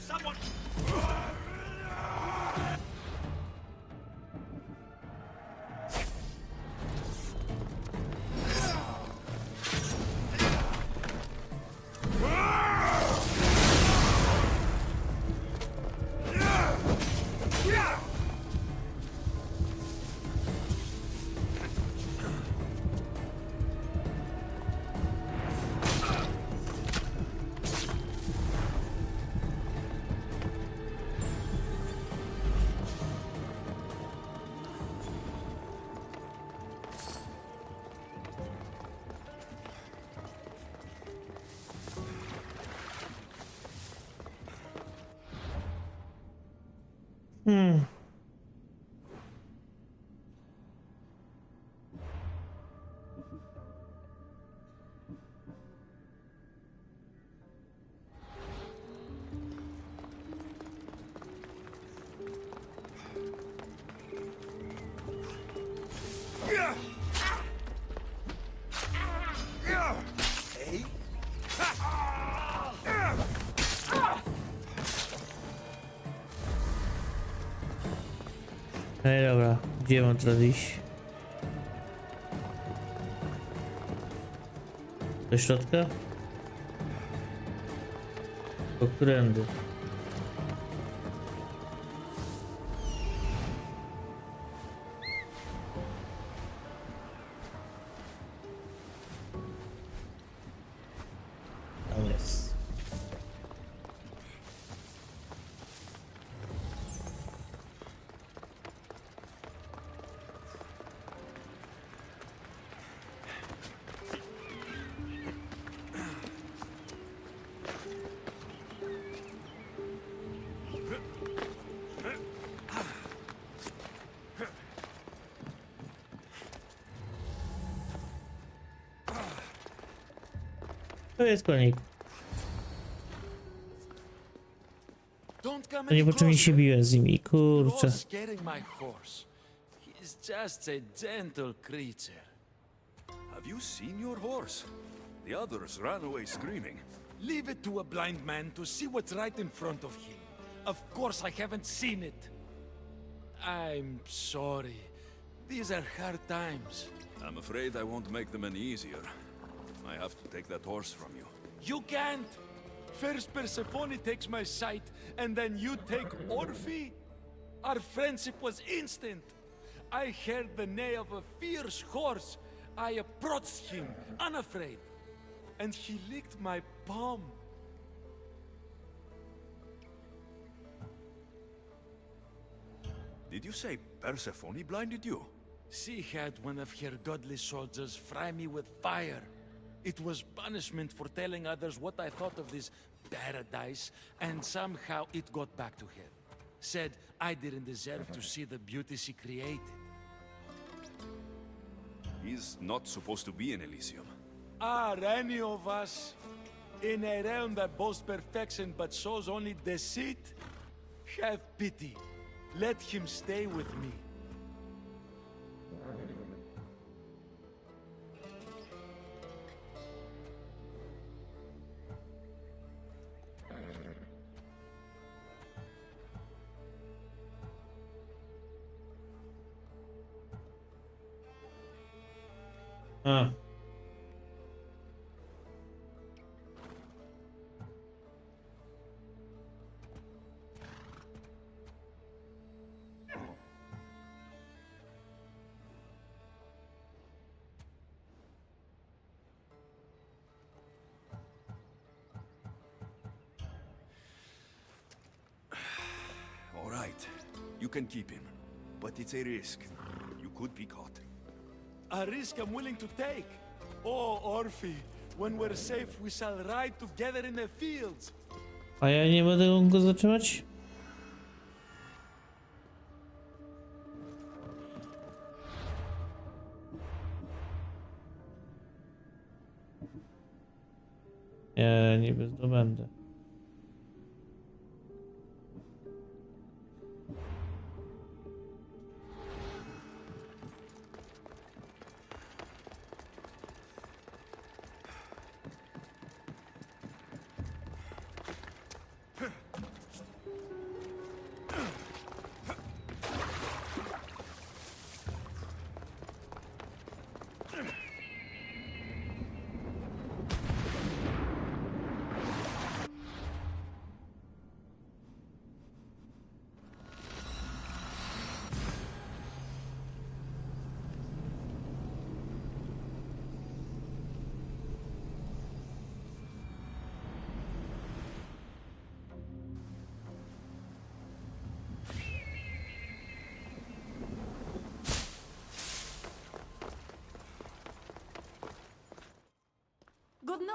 someone. Ej, dobra, gdzie mam teraz iść? Do środka? Po którędy? Tam jest. To jest konik. To niepotrzebnie się biłem z nimi, kurczę. You're scaring my horse. He's just a gentle creature. Have you seen your horse? The others ran away screaming. Leave it to a blind man to see what's right in front of him. Of course I haven't seen it. I'm sorry. These are hard times. I'm afraid I won't make them any easier. I have to take that horse from you. You can't. First Persephone takes my sight, and then you take Orphe? Our friendship was instant. I heard the neigh of a fierce horse. I approached him, unafraid. And he licked my palm. Did you say Persephone blinded you? She had one of her godly soldiers fry me with fire. It was punishment for telling others what I thought of this paradise, and somehow it got back to her. Said I didn't deserve to see the beauty she created. He's not supposed to be in Elysium. Are any of us in a realm that boasts perfection but shows only deceit? Have pity. Let him stay with me. A. All right. You can keep him. But it's a risk. You could be caught. A risk I'm willing to take. Oh, Orphe, when we're safe, we shall ride together in the fields. A ja nie będę mógł go zatrzymać? Nie zdobędę.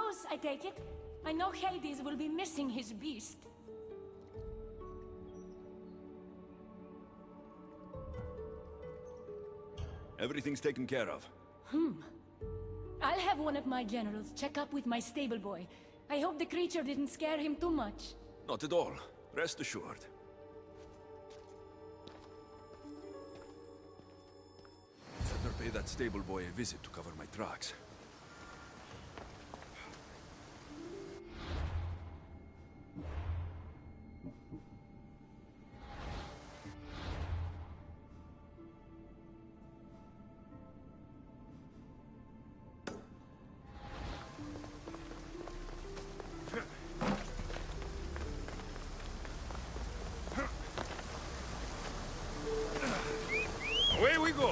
close, I take it? I know Hades will be missing his beast. Everything's taken care of. I'll have one of my generals check up with my stable boy. I hope the creature didn't scare him too much. Not at all. Rest assured. Better pay that stable boy a visit to cover my tracks. Away we go!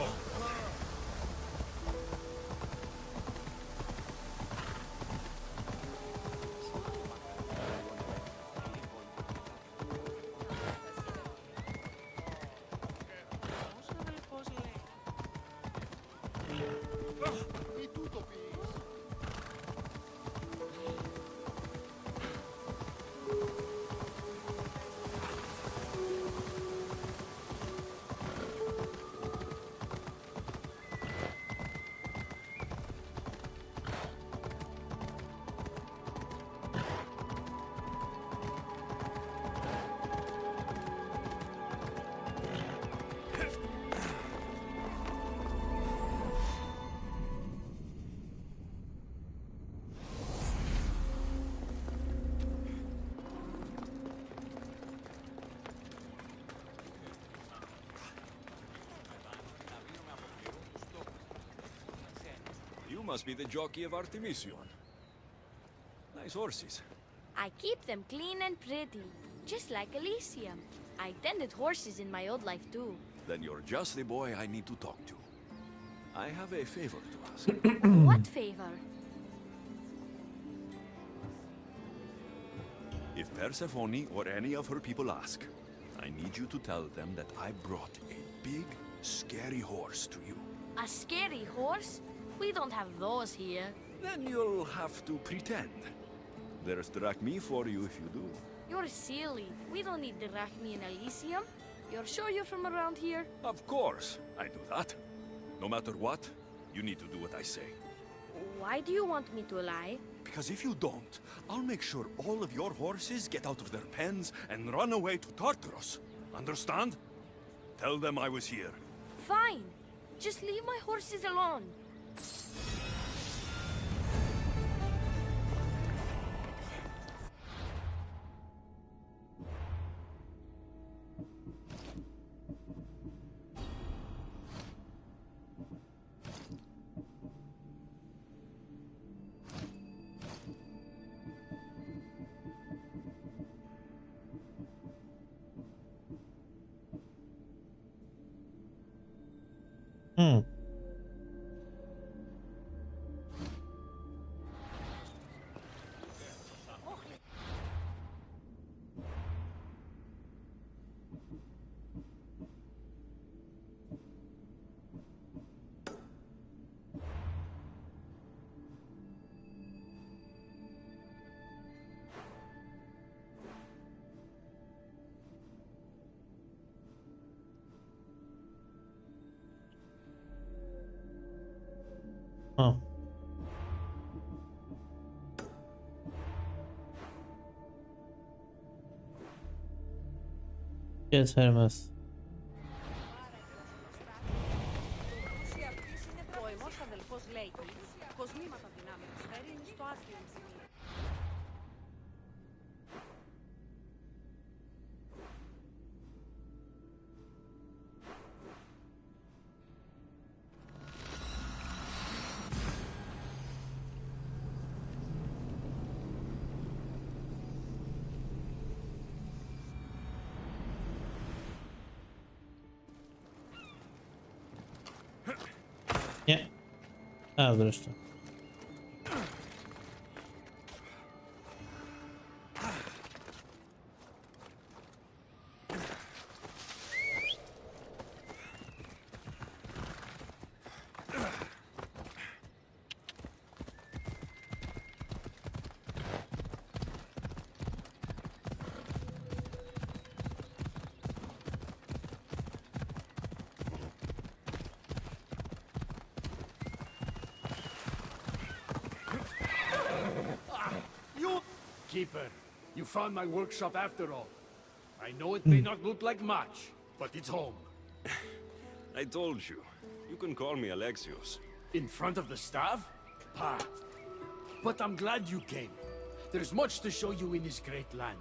You must be the jockey of Artemision. Nice horses. I keep them clean and pretty, just like Elysium. I tended horses in my old life too. Then you're just the boy I need to talk to. I have a favor to ask. What favor? If Persephone or any of her people ask, I need you to tell them that I brought a big, scary horse to you. A scary horse? We don't have those here. Then you'll have to pretend. There's Drachmi for you if you do. You're silly. We don't need Drachmi in Elysium. You're sure you're from around here? Of course, I do that. No matter what, you need to do what I say. Why do you want me to lie? Because if you don't, I'll make sure all of your horses get out of their pens and run away to Tartarus. Understand? Tell them I was here. Fine. Just leave my horses alone. Oh. Yes, Hermes. Ο εμός αδελφός Λέικη, κοσμήματα δυνάμει του φέρει, είναι στο άθλιο σημείο. Nie. A, zresztą. Keeper, you found my workshop after all. I know it may not look like much, but it's home. I told you. You can call me Alexios. In front of the staff? Pa. But I'm glad you came. There's much to show you in this great land.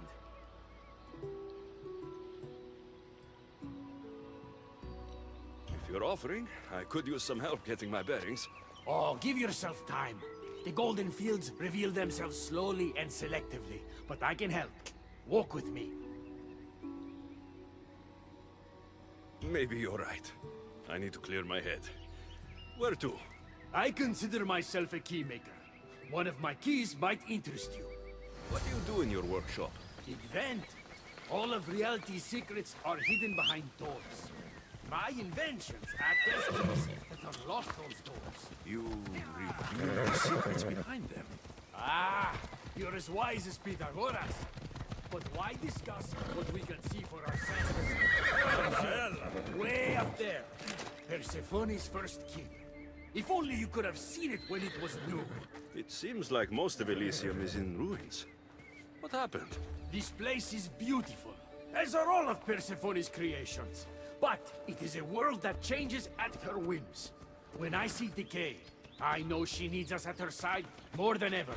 If you're offering, I could use some help getting my bearings. Oh, give yourself time. The golden fields reveal themselves slowly and selectively, but I can help. Walk with me. Maybe you're right. I need to clear my head. Where to? I consider myself a keymaker. One of my keys might interest you. What do you do in your workshop? Invent. All of reality's secrets are hidden behind doors. My inventions act as keys that unlock those doors. You reveal the secrets behind them. Ah, you're as wise as Pythagoras. But why discuss what we can see for ourselves? Way up there, Persephone's first key. If only you could have seen it when it was new. It seems like most of Elysium is in ruins. What happened? This place is beautiful, as are all of Persephone's creations. But it is a world that changes at her whims. When I see decay, I know she needs us at her side more than ever.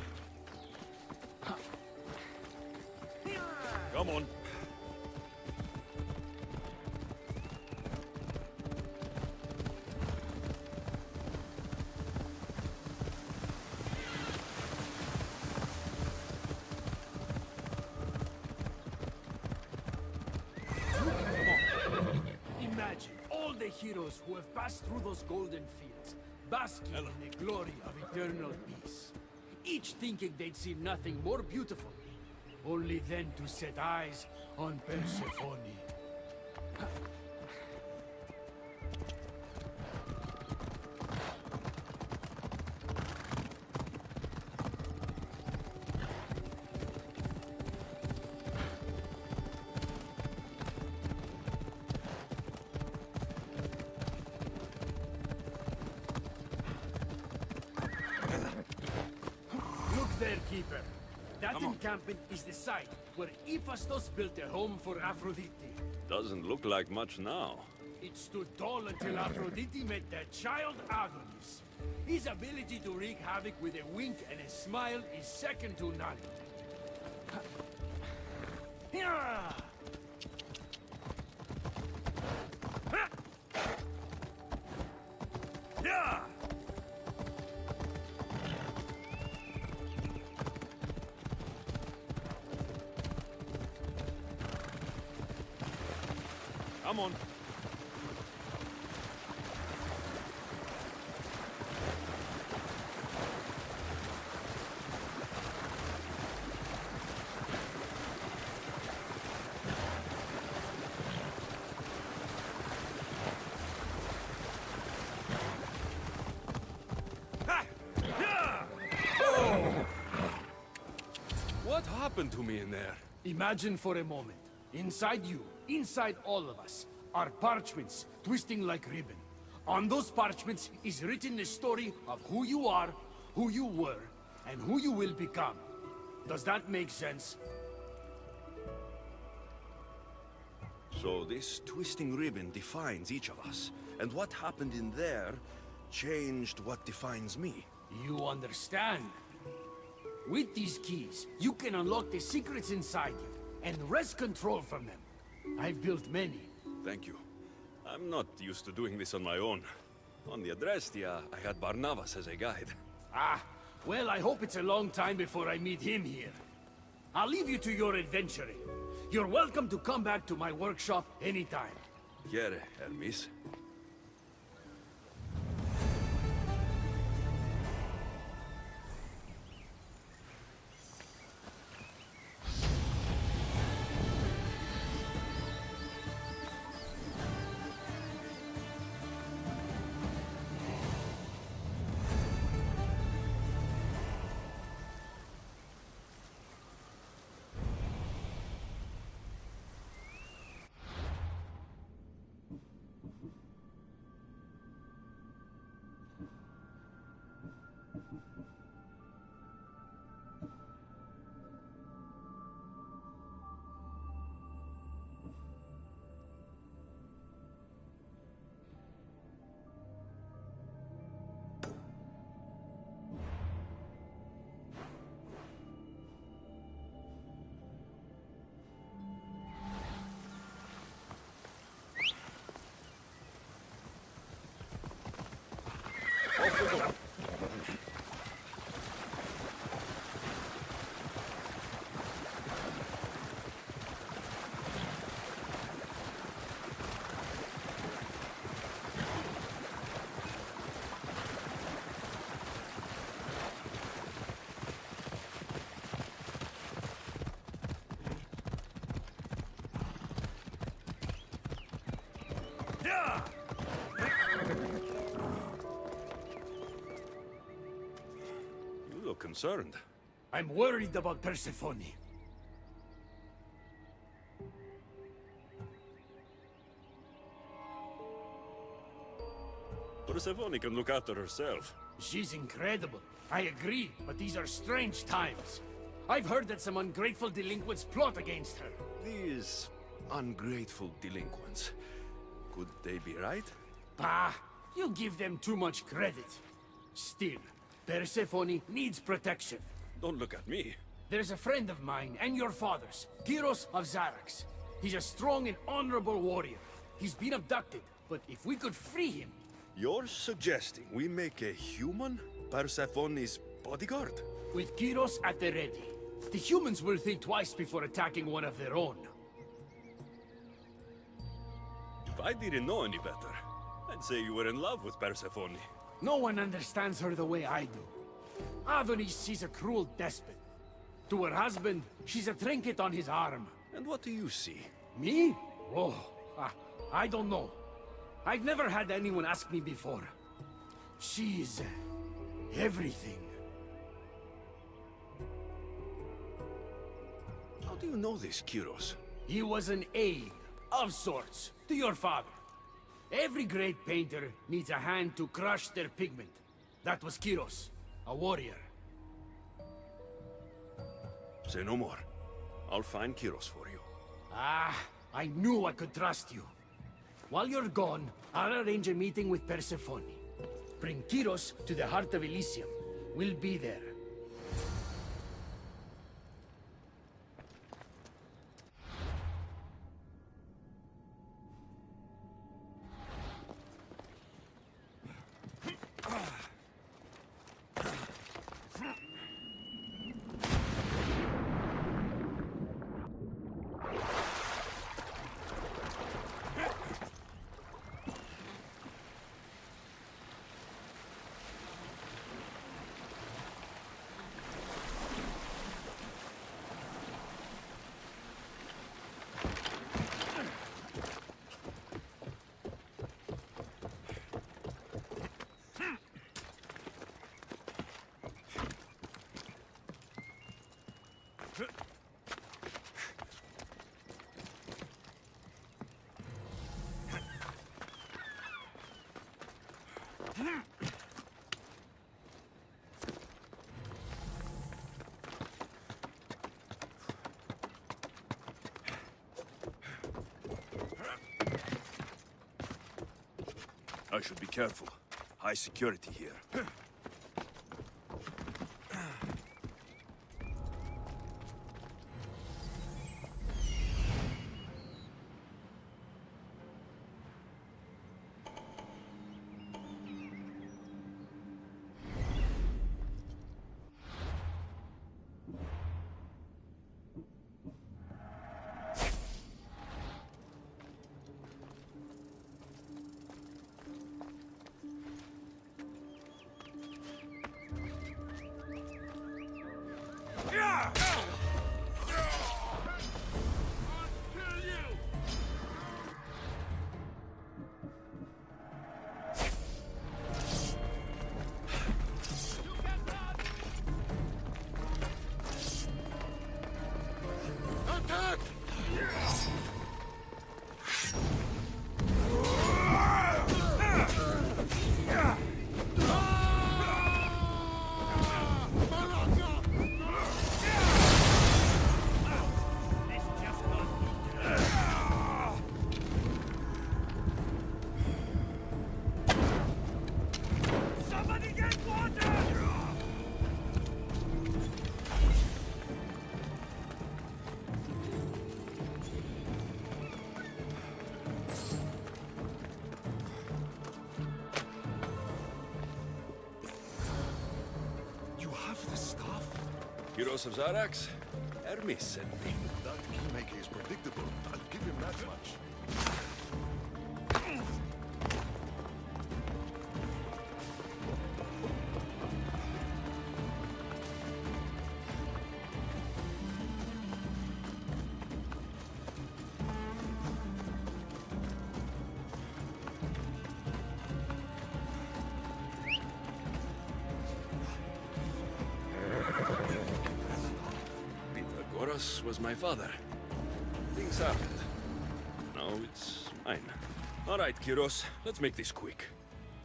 Come on. Imagine all the heroes who have passed through those golden fields, basking in the glory of eternal peace. Each thinking they'd see nothing more beautiful, only then to set eyes on Persephone. Look there, Keeper. That encampment is the site where Hephaestus built a home for Aphrodite. Doesn't look like much now. It stood tall until Aphrodite met their child Adonis. His ability to wreak havoc with a wink and a smile is second to none. Yeah! Yeah! Come on. What happened to me in there? Imagine for a moment, inside you, inside all of us, are parchments twisting like ribbon. On those parchments is written the story of who you are, who you were, and who you will become. Does that make sense? So this twisting ribbon defines each of us, and what happened in there changed what defines me. You understand? With these keys, you can unlock the secrets inside you, and wrest control from them. I've built many. Thank you. I'm not used to doing this on my own. On the Adrestia, I had Barnabas as a guide. Ah, well, I hope it's a long time before I meet him here. I'll leave you to your adventuring. You're welcome to come back to my workshop anytime. Here, Hermes. look concerned. I'm worried about Persephone. Persephone can look after herself. She's incredible. I agree, but these are strange times. I've heard that some ungrateful delinquents plot against her. These ungrateful delinquents. Could they be right? Bah! You give them too much credit. Still, Persephone needs protection. Don't look at me. There's a friend of mine and your father's, Kyros of Xarax. He's a strong and honorable warrior. He's been abducted, but if we could free him... You're suggesting we make a human Persephone's bodyguard? With Kyros at the ready, the humans will think twice before attacking one of their own. If I didn't know any better, I'd say you were in love with Persephone. No one understands her the way I do. Adonis, she's a cruel despot. To her husband, she's a trinket on his arm. And what do you see? Me? Oh, I don't know. I've never had anyone ask me before. She's... everything. How do you know this, Kyros? He was an aide, of sorts, to your father. Every great painter needs a hand to crush their pigment. That was Kyros, a warrior. Say no more. I'll find Kyros for you. Ah, I knew I could trust you. While you're gone, I'll arrange a meeting with Persephone. Bring Kyros to the heart of Elysium. We'll be there. I should be careful. High security here. Kyros of Xarax? Hermes sent me. That kingmaker is predictable. I'll give him that much. Kyros was my father. Things happened. Now it's mine. All right, Kyros, let's make this quick.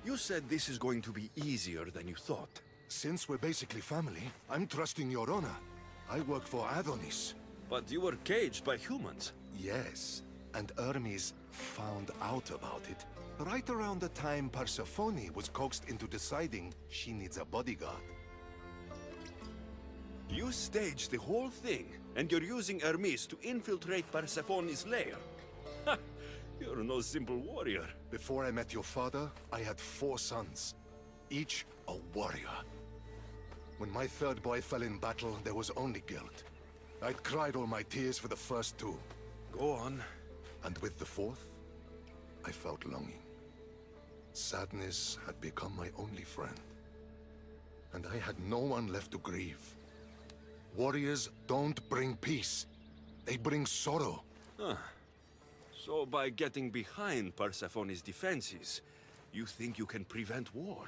You said this is going to be easier than you thought. Since we're basically family, I'm trusting your honor. I work for Adonis. But you were caged by humans. Yes, and Hermes found out about it. Right around the time Persephone was coaxed into deciding she needs a bodyguard. You staged the whole thing, and you're using Hermes to infiltrate Persephone's lair. Ha! You're no simple warrior. Before I met your father, I had 4 sons, each a warrior. When my third boy fell in battle, there was only guilt. I'd cried all my tears for the first 2. Go on. And with the 4th, I felt longing. Sadness had become my only friend. And I had no one left to grieve. Warriors don't bring peace. They bring sorrow. Huh. So by getting behind Persephone's defenses, you think you can prevent war?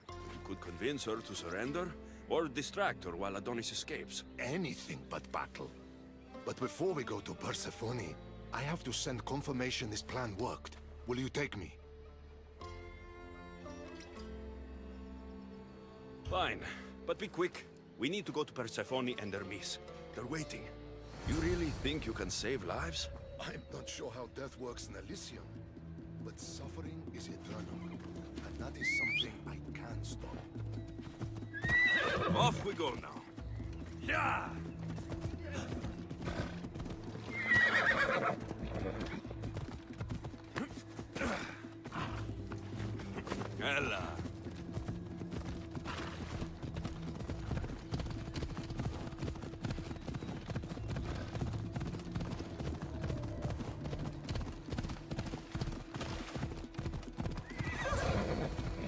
You could convince her to surrender, or distract her while Adonis escapes. Anything but battle. But before we go to Persephone, I have to send confirmation this plan worked. Will you take me? Fine, but be quick. We need to go to Persephone and Hermes. They're waiting. You really think you can save lives? I'm not sure how death works in Elysium, but suffering is eternal, and that is something I can't stop. Off we go now. Yeah! Ella.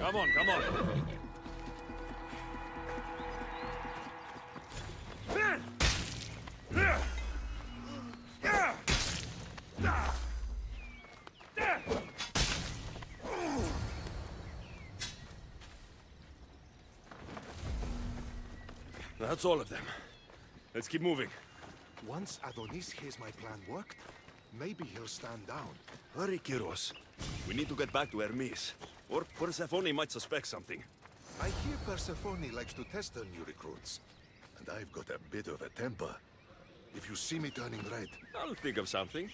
Come on, come on. That's all of them. Let's keep moving. Once Adonis hears my plan worked, maybe he'll stand down. Hurry, Kyros. We need to get back to Hermes. Or Persephone might suspect something. I hear Persephone likes to test her new recruits, and I've got a bit of a temper. If you see me turning red, I'll think of something.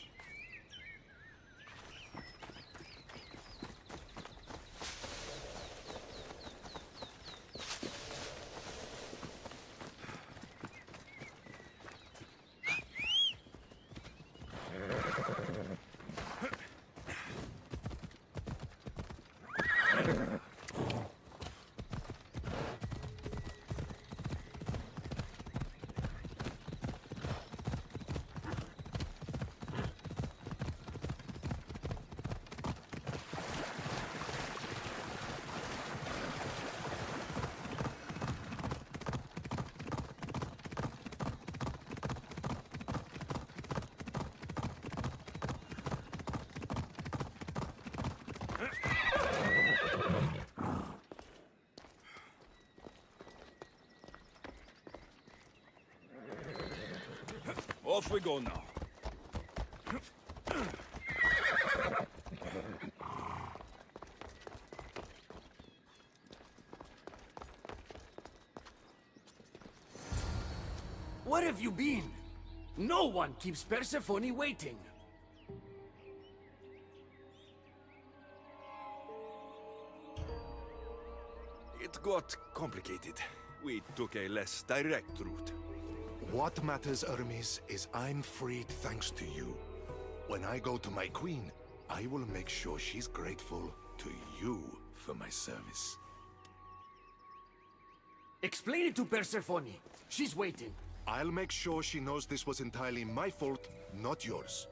Off we go now. Where have you been? No one keeps Persephone waiting. It got complicated. We took a less direct route. what matters, Hermes, is I'm freed thanks to you. When I go to my queen, I will make sure she's grateful to you for my service. Explain it to Persephone. She's waiting. I'll make sure she knows this was entirely my fault, not yours.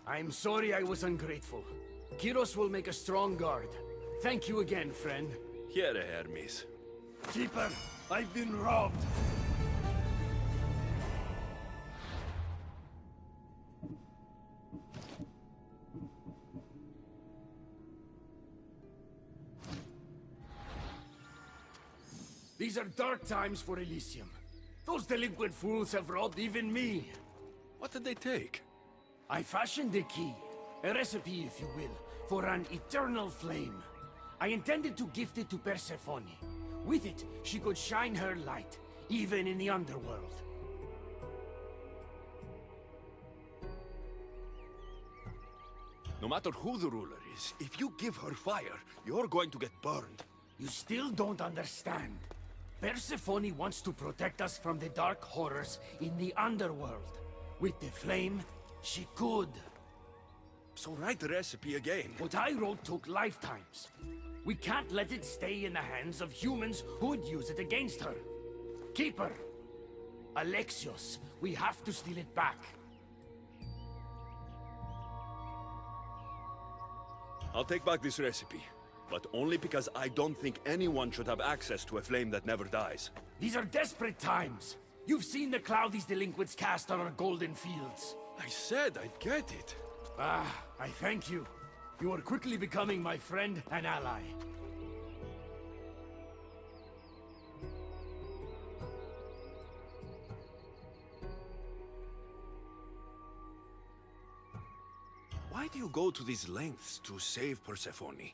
I'm sorry I was ungrateful. Kyros will make a strong guard. Thank you again, friend. Here, Hermes. Keeper, I've been robbed. These are dark times for Elysium. Those delinquent fools have robbed even me. What did they take? I fashioned a key, a recipe if you will, for an eternal flame. I intended to gift it to Persephone. With it, she could shine her light, even in the underworld. No matter who the ruler is, if you give her fire, you're going to get burned. You still don't understand. Persephone wants to protect us from the dark horrors in the underworld. With the flame, she could. So write the recipe again. What I wrote took lifetimes. We can't let it stay in the hands of humans who'd use it against her. Keep her. Alexios, we have to steal it back. I'll take back this recipe, but only because I don't think anyone should have access to a flame that never dies. These are desperate times. You've seen the cloud these delinquents cast on our golden fields. I said I'd get it. Ah, I thank you. You are quickly becoming my friend and ally. Why do you go to these lengths to save Persephone?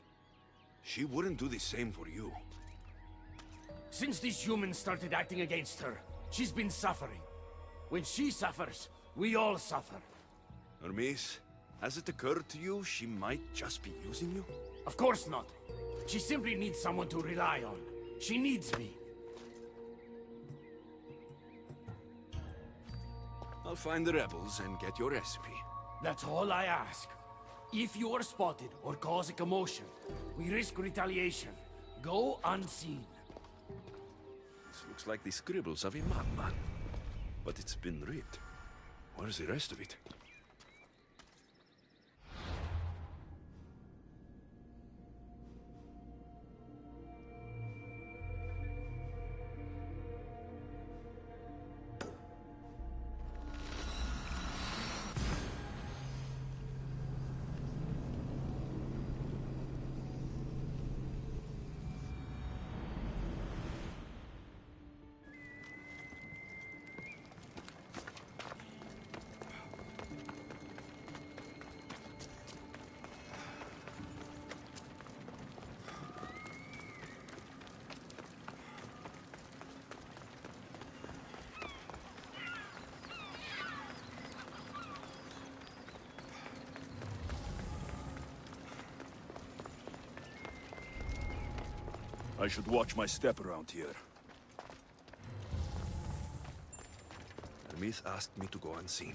She wouldn't do the same for you. Since these humans started acting against her, she's been suffering. When she suffers, we all suffer. Hermes, has it occurred to you she might just be using you? Of course not. She simply needs someone to rely on. She needs me. I'll find the rebels and get your recipe. That's all I ask. If you are spotted or cause a commotion, we risk retaliation. Go unseen. This looks like the scribbles of a madman. But it's been read. Where's the rest of it? I should watch my step around here. Hermes asked me to go unseen.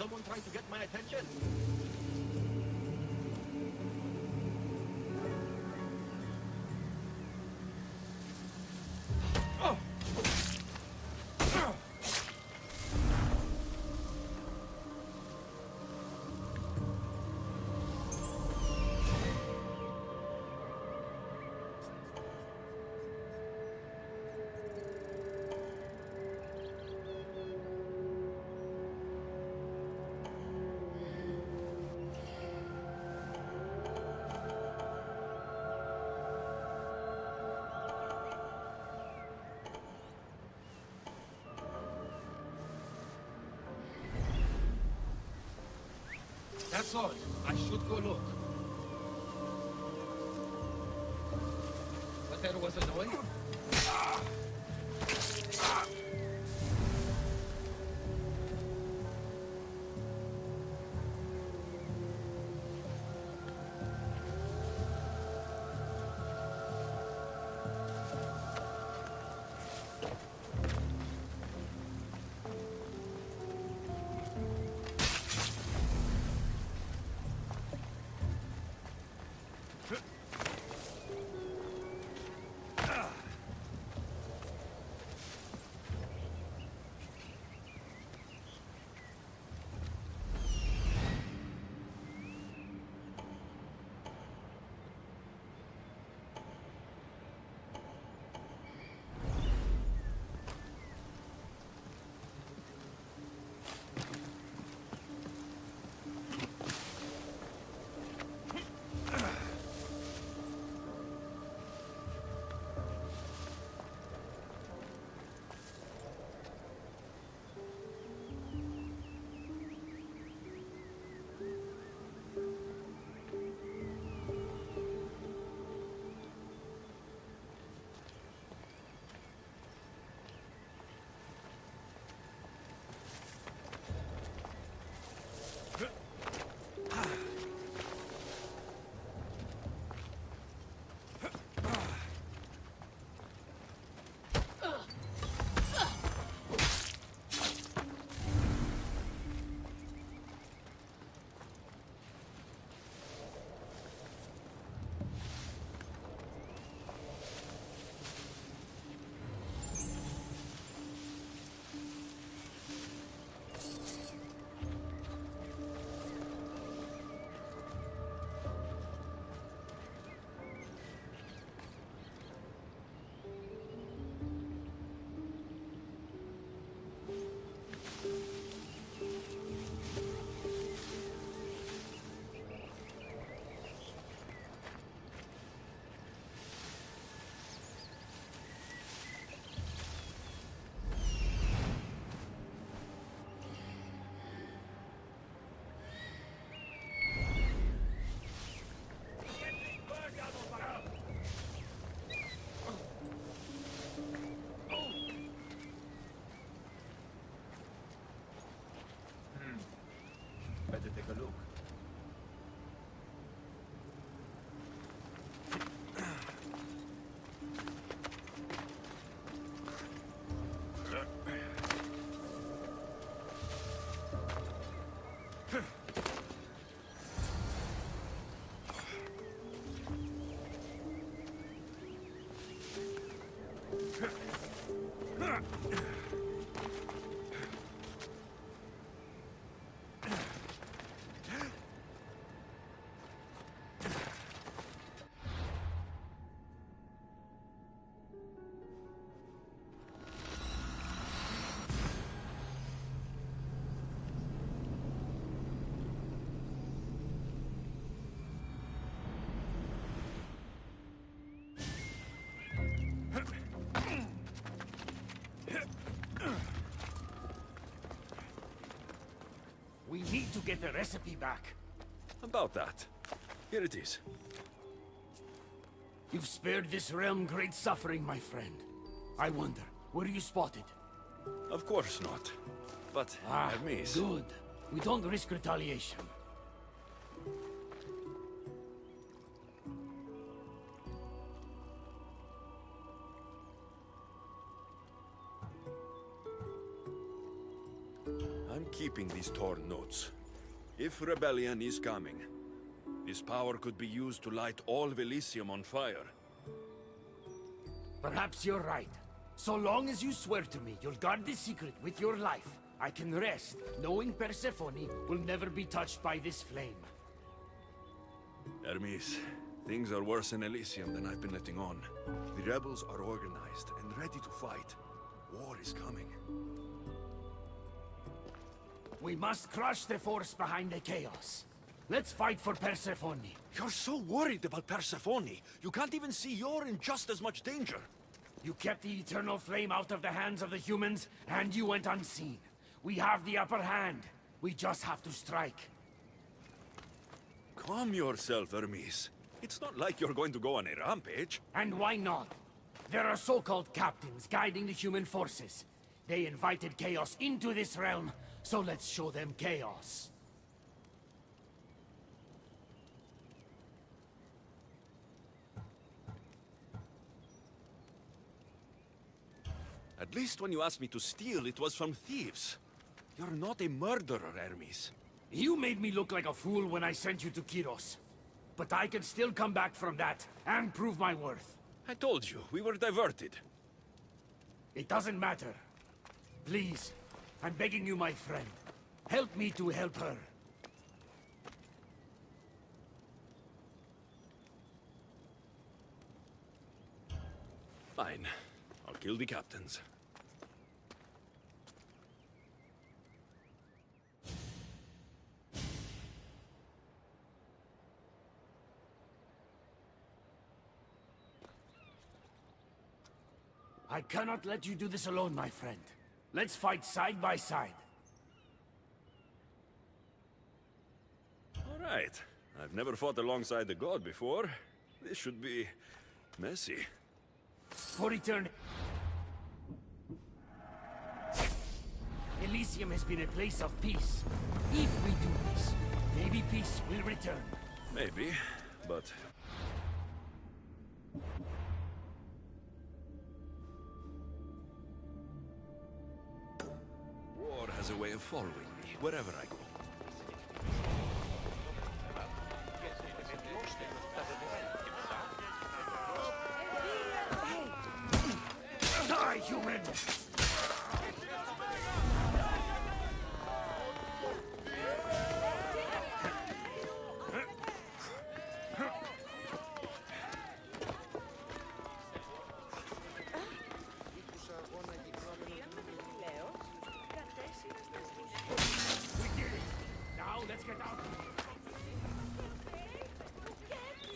someone trying to get my attention? That's all. I should go look. But there was a noise. Better take a look. We need to get the recipe back. About that. Here it is. You've spared this realm great suffering, my friend. I wonder, were you spotted? Of course not. But, Hermes... Good. We don't risk retaliation. I'm keeping these torn notes. If rebellion is coming, this power could be used to light all Elysium on fire. Perhaps you're right. So long as you swear to me you'll guard this secret with your life, I can rest, knowing Persephone will never be touched by this flame. Hermes, things are worse in Elysium than I've been letting on. The rebels are organized and ready to fight. War is coming. We must crush the force behind the chaos. Let's fight for Persephone. You're so worried about Persephone. You can't even see you're in just as much danger. You kept the eternal flame out of the hands of the humans, and you went unseen. We have the upper hand. We just have to strike. Calm yourself, Hermes. It's not like you're going to go on a rampage. And why not? There are so-called captains guiding the human forces. They invited chaos into this realm, so let's show them chaos. At least when you asked me to steal, it was from thieves. You're not a murderer, Hermes. You made me look like a fool when I sent you to Kyros. But I can still come back from that, and prove my worth. I told you, we were diverted. It doesn't matter. Please, I'm begging you, my friend. Help me to help her. Fine. I'll kill the captains. I cannot let you do this alone, my friend. Let's fight side by side. All right. I've never fought alongside the god before. This should be messy. For eternity. Elysium has been a place of peace. If we do this, maybe peace will return. Maybe, but... War has a way of following me, wherever I go. Die, human!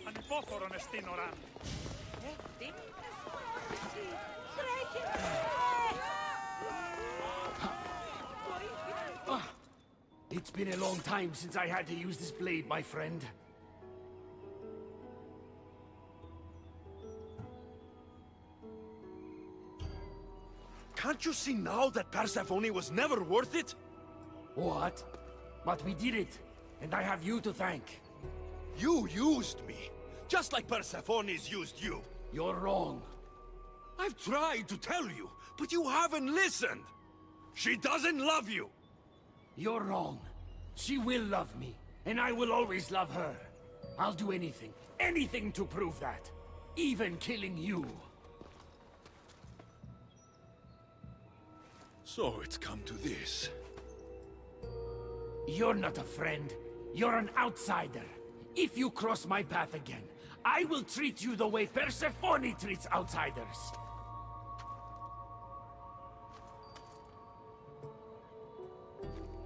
Ανυπόφορον εστίν οράν. Τι? It's been a long time since I had to use this blade, my friend. Can't you see now that Persephone was never worth it? What? But we did it, and I have you to thank. You used me, just like Persephone's used you. You're wrong. I've tried to tell you, but you haven't listened. She doesn't love you. You're wrong. She will love me, and I will always love her. I'll do anything, anything to prove that. Even killing you. So it's come to this. You're not a friend. You're an outsider. If you cross my path again, I will treat you the way Persephone treats outsiders.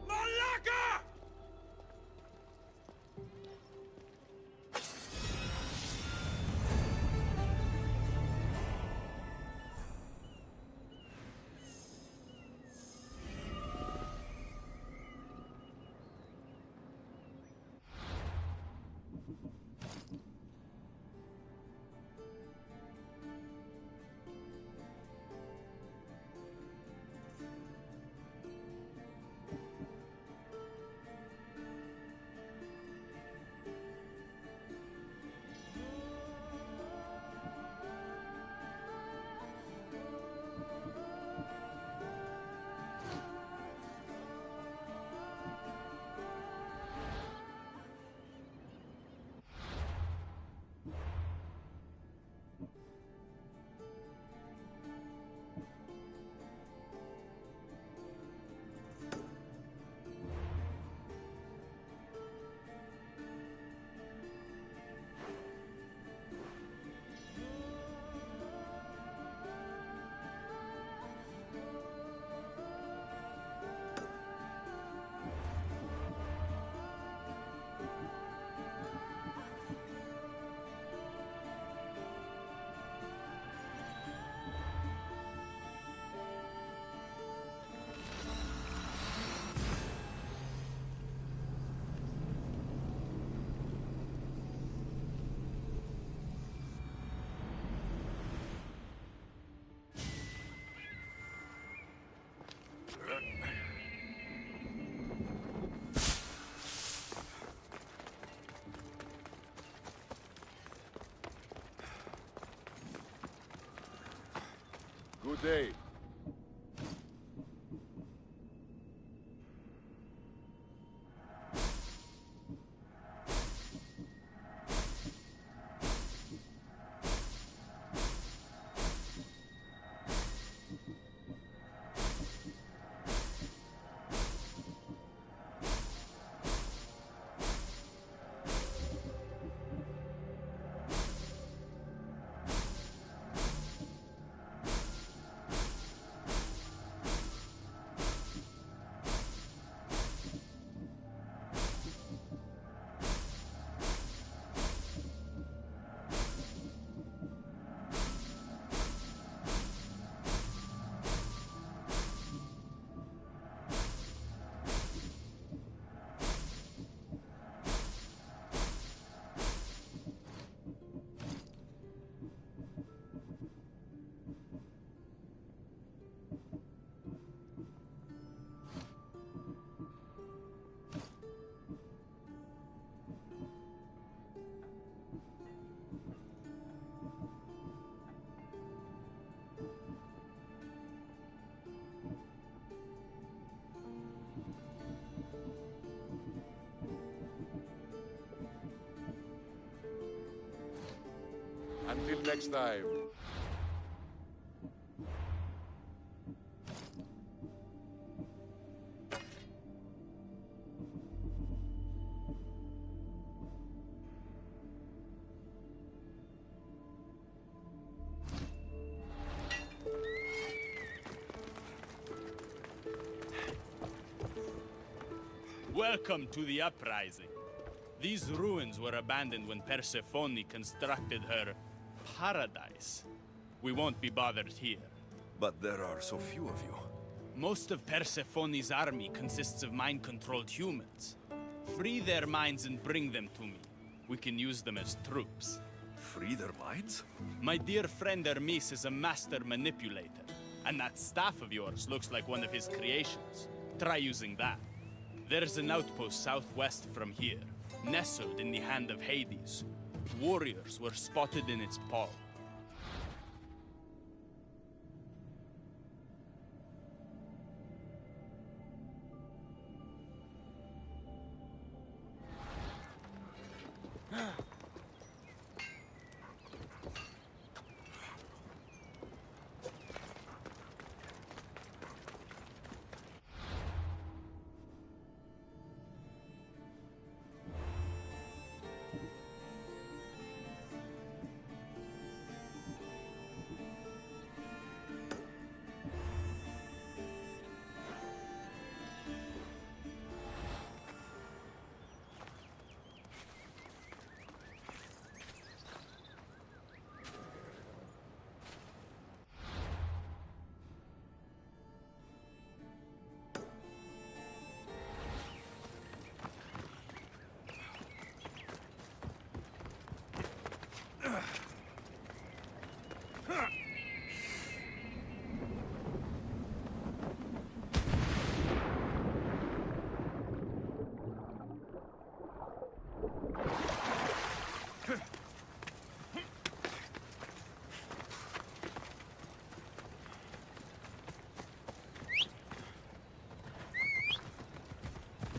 Malaka! Good day. Until next time. Welcome to the uprising. These ruins were abandoned when Persephone constructed her paradise. We won't be bothered here. But there are so few of you. Most of Persephone's army consists of mind-controlled humans. Free their minds and bring them to me. We can use them as troops. Free their minds? My dear friend Hermes is a master manipulator, and that staff of yours looks like one of his creations. Try using that. There's an outpost southwest from here, nestled in the hand of Hades. Warriors were spotted in its paw.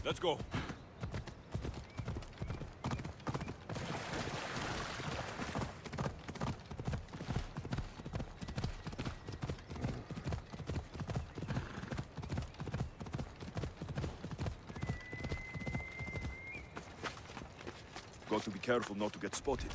Let's go. Got to be careful not to get spotted.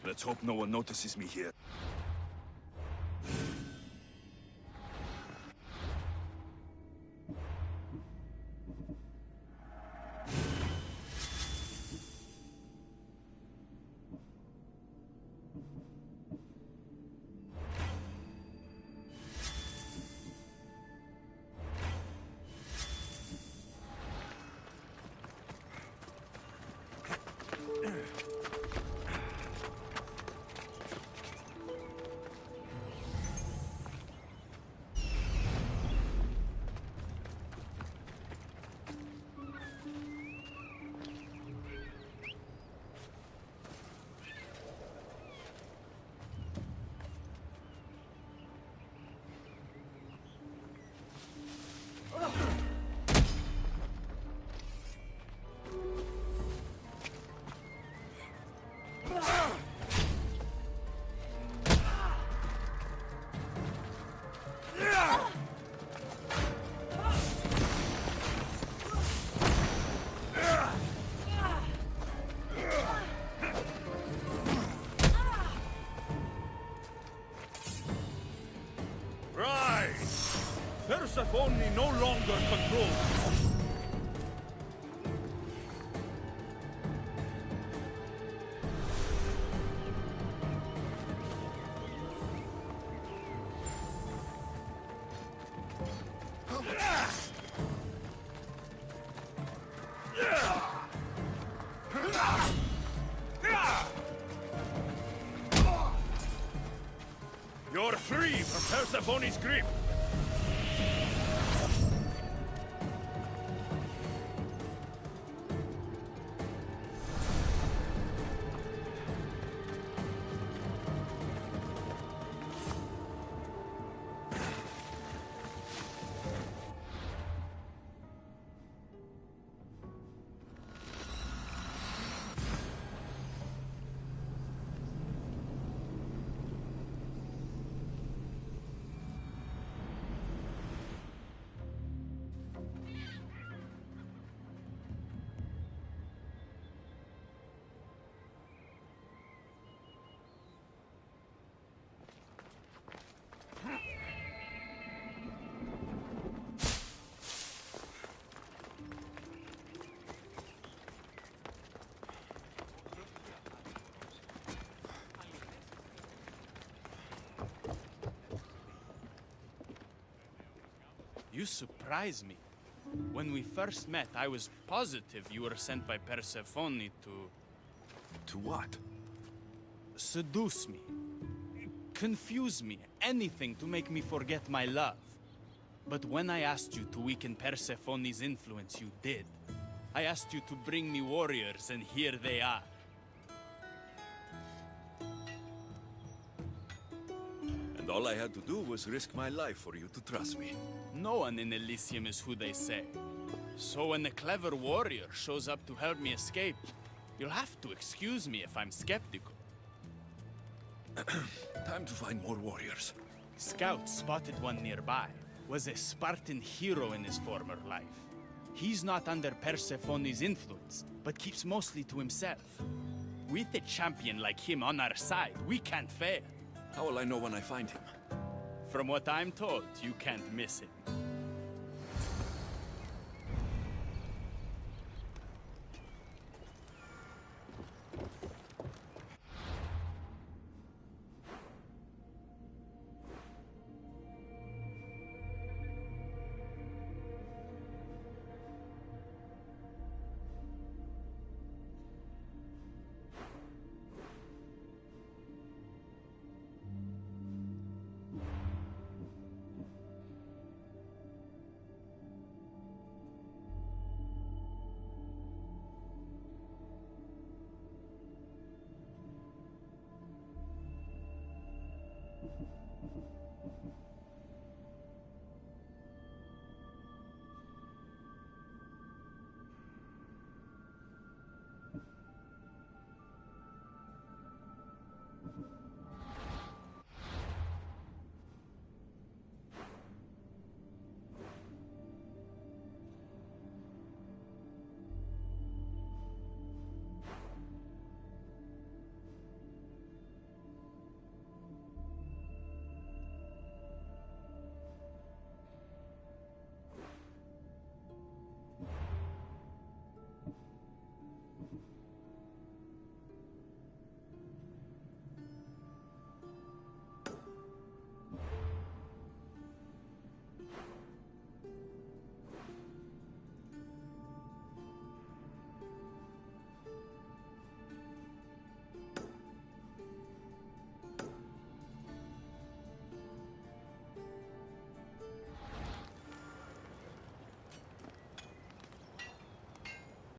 Let's hope no one notices me here. Persephone no longer controls. You're free from Persephone's grip. You surprise me. When we first met, I was positive you were sent by Persephone to... To what? Seduce me. Confuse me. Anything to make me forget my love. But when I asked you to weaken Persephone's influence, you did. I asked you to bring me warriors, and here they are. And all I had to do was risk my life for you to trust me. No one in Elysium is who they say. So when a clever warrior shows up to help me escape, you'll have to excuse me if I'm skeptical. Time to find more warriors. Scouts spotted one nearby. Was a Spartan hero in his former life. He's not under Persephone's influence, but keeps mostly to himself. With a champion like him on our side, we can't fail. How will I know when I find him? From what I'm told, you can't miss him. you